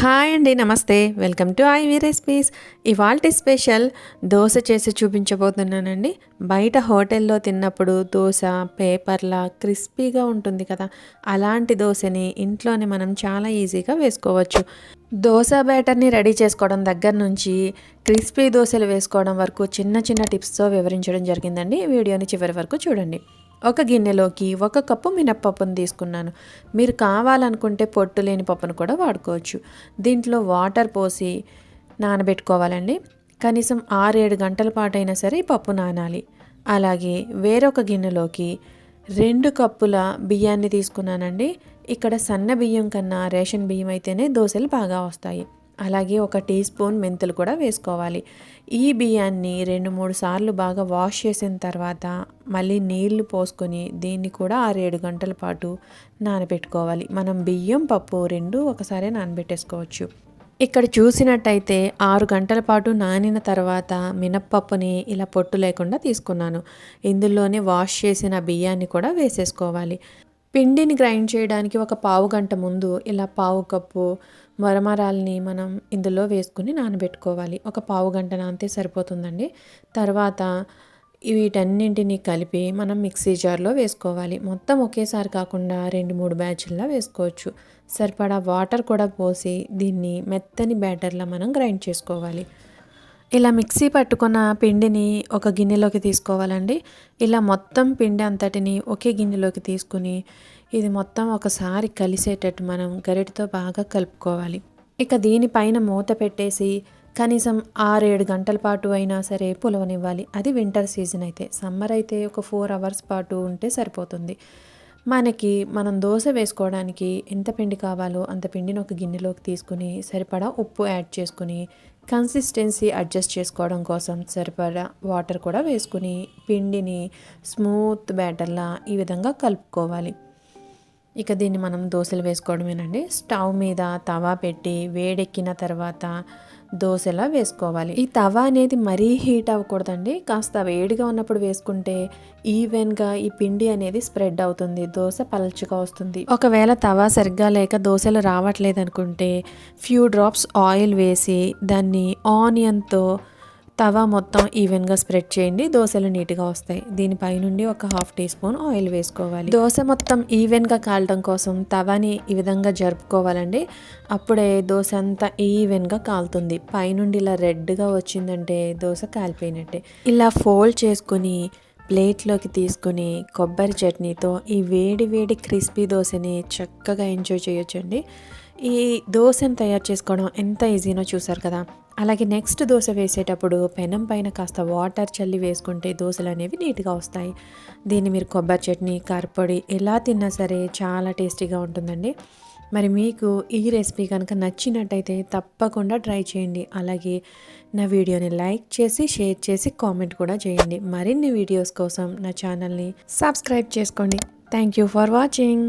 Hi అండి, నమస్తే. Welcome to ivy recipes. ఇవాల్టి స్పెషల్ దోశ చేసి చూపించబోతున్నానండి. బయట హోటల్లో తిన్నప్పుడు దోశ పేపర్లా క్రిస్పీగా ఉంటుంది కదా, అలాంటి దోశని ఇంట్లోనే మనం చాలా ఈజీగా వేసుకోవచ్చు. దోశ బ్యాటర్ని రెడీ చేసుకోవడం దగ్గర నుంచి క్రిస్పీ దోశలు వేసుకోవడం వరకు చిన్న చిన్న టిప్స్తో వివరించడం జరిగిందండి. వీడియోని చివరి వరకు చూడండి. ఒక గిన్నెలోకి 1 కప్పు మినప్పప్పును తీసుకున్నాను. మీరు కావాలనుకుంటే పొట్టు లేని పప్పును కూడా వాడుకోవచ్చు. దీంట్లో వాటర్ పోసి నానబెట్టుకోవాలండి. కనీసం 6-7 గంటల పాటైనా సరే ఈ పప్పు నానాలి. అలాగే వేరొక గిన్నెలోకి 2 కప్పుల బియ్యాన్ని తీసుకున్నానండి. ఇక్కడ సన్న బియ్యం కన్నా రేషన్ బియ్యం అయితేనే దోశలు బాగా వస్తాయి. అలాగే 1 టీ స్పూన్ మెంతులు కూడా వేసుకోవాలి. ఈ బియ్యాన్ని 2-3 సార్లు బాగా వాష్ చేసిన తర్వాత మళ్ళీ నీళ్లు పోసుకొని దీన్ని కూడా 6-7 గంటల పాటు నానబెట్టుకోవాలి. మనం బియ్యం పప్పు 2 ఒకసారి నానబెట్టేసుకోవచ్చు. ఇక్కడ చూసినట్టయితే 6 గంటల పాటు నానిన తర్వాత మినప్పప్పుని ఇలా పొట్టు లేకుండా తీసుకున్నాను. ఇందులోనే వాష్ చేసిన బియ్యాన్ని కూడా వేసేసుకోవాలి. పిండిని గ్రైండ్ చేయడానికి 1 పావు గంట ముందు ఇలా పావు కప్పు మరమరాల్ని మనం ఇందులో వేసుకుని నానబెట్టుకోవాలి. 1 పావు గంట నానితే సరిపోతుందండి. తర్వాత వీటన్నింటినీ కలిపి మనం మిక్సీ జార్లో వేసుకోవాలి. మొత్తం ఒకేసారి కాకుండా 2-3 బ్యాచ్ల్లో వేసుకోవచ్చు. సరిపడా వాటర్ కూడా పోసి దీన్ని మెత్తని బ్యాటర్లా మనం గ్రైండ్ చేసుకోవాలి. ఇలా మిక్సీ పట్టుకున్న పిండిని ఒక గిన్నెలోకి తీసుకోవాలండి. ఇలా మొత్తం పిండి అంతటిని ఒకే గిన్నెలోకి తీసుకుని ఇది మొత్తం ఒకసారి కలిసేటట్టు మనం గరిటెతో బాగా కలుపుకోవాలి. ఇక దీనిపైన మూత పెట్టేసి కనీసం 6-7 గంటల పాటు అయినా సరే పులవనివ్వాలి. అది వింటర్ సీజన్ అయితే. సమ్మర్ అయితే ఒక 4 అవర్స్ పాటు ఉంటే సరిపోతుంది. మనం దోశ వేసుకోవడానికి ఎంత పిండి కావాలో అంత పిండిని ఒక గిన్నెలోకి తీసుకుని సరిపడా ఉప్పు యాడ్ చేసుకుని కన్సిస్టెన్సీ అడ్జస్ట్ చేసుకోవడం కోసం సరిపడా వాటర్ కూడా వేసుకుని పిండిని స్మూత్ బ్యాటర్లా ఈ విధంగా కలుపుకోవాలి. ఇక దీన్ని మనం దోశలు వేసుకోవడమేనండి. స్టవ్ మీద తవా పెట్టి వేడెక్కిన తర్వాత దోశలా వేసుకోవాలి. ఈ తవా అనేది మరీ హీట్ అవ్వకూడదండి. కాస్త వేడిగా ఉన్నప్పుడు వేసుకుంటే ఈవెన్గా ఈ పిండి అనేది స్ప్రెడ్ అవుతుంది. దోశ పల్చగా వస్తుంది. ఒకవేళ తవా సరిగ్గా లేక దోశలు రావట్లేదు అనుకుంటే ఫ్యూ డ్రాప్స్ ఆయిల్ వేసి దాన్ని ఆనియన్తో తవా మొత్తం ఈవెన్గా స్ప్రెడ్ చేయండి. దోశలు నీట్గా వస్తాయి. దీనిపై నుండి 1/2 టీ స్పూన్ ఆయిల్ వేసుకోవాలి. దోశ మొత్తం ఈవెన్గా కాలడం కోసం తవాని ఈ విధంగా జరుపుకోవాలండి. అప్పుడే దోశ అంతా ఈవెన్గా కాలుతుంది. పైనుండి ఇలా రెడ్గా వచ్చిందంటే దోశ కాలిపోయినట్టే. ఇలా ఫోల్డ్ చేసుకుని ప్లేట్లోకి తీసుకుని కొబ్బరి చట్నీతో ఈ వేడి వేడి క్రిస్పీ దోశని చక్కగా ఎంజాయ్ చేయొచ్చండి. ఈ దోశను తయారు చేసుకోవడం ఎంత ఈజీనో చూసారు కదా. అలాగే నెక్స్ట్ దోశ వేసేటప్పుడు పెనం పైన కాస్త వాటర్ చల్లి వేసుకుంటే దోశలు అనేవి నీట్గా వస్తాయి. దీన్ని మీరు కొబ్బరి చట్నీ కారపొడి ఎలా తిన్నా సరే చాలా టేస్టీగా ఉంటుందండి. మరి మీకు ఈ రెసిపీ కనుక నచ్చినట్టయితే తప్పకుండా ట్రై చేయండి. అలాగే నా వీడియోని లైక్ చేసి షేర్ చేసి కామెంట్ కూడా చేయండి. మరిన్ని వీడియోస్ కోసం నా ఛానల్ని సబ్స్క్రైబ్ చేసుకోండి. Thank you for watching.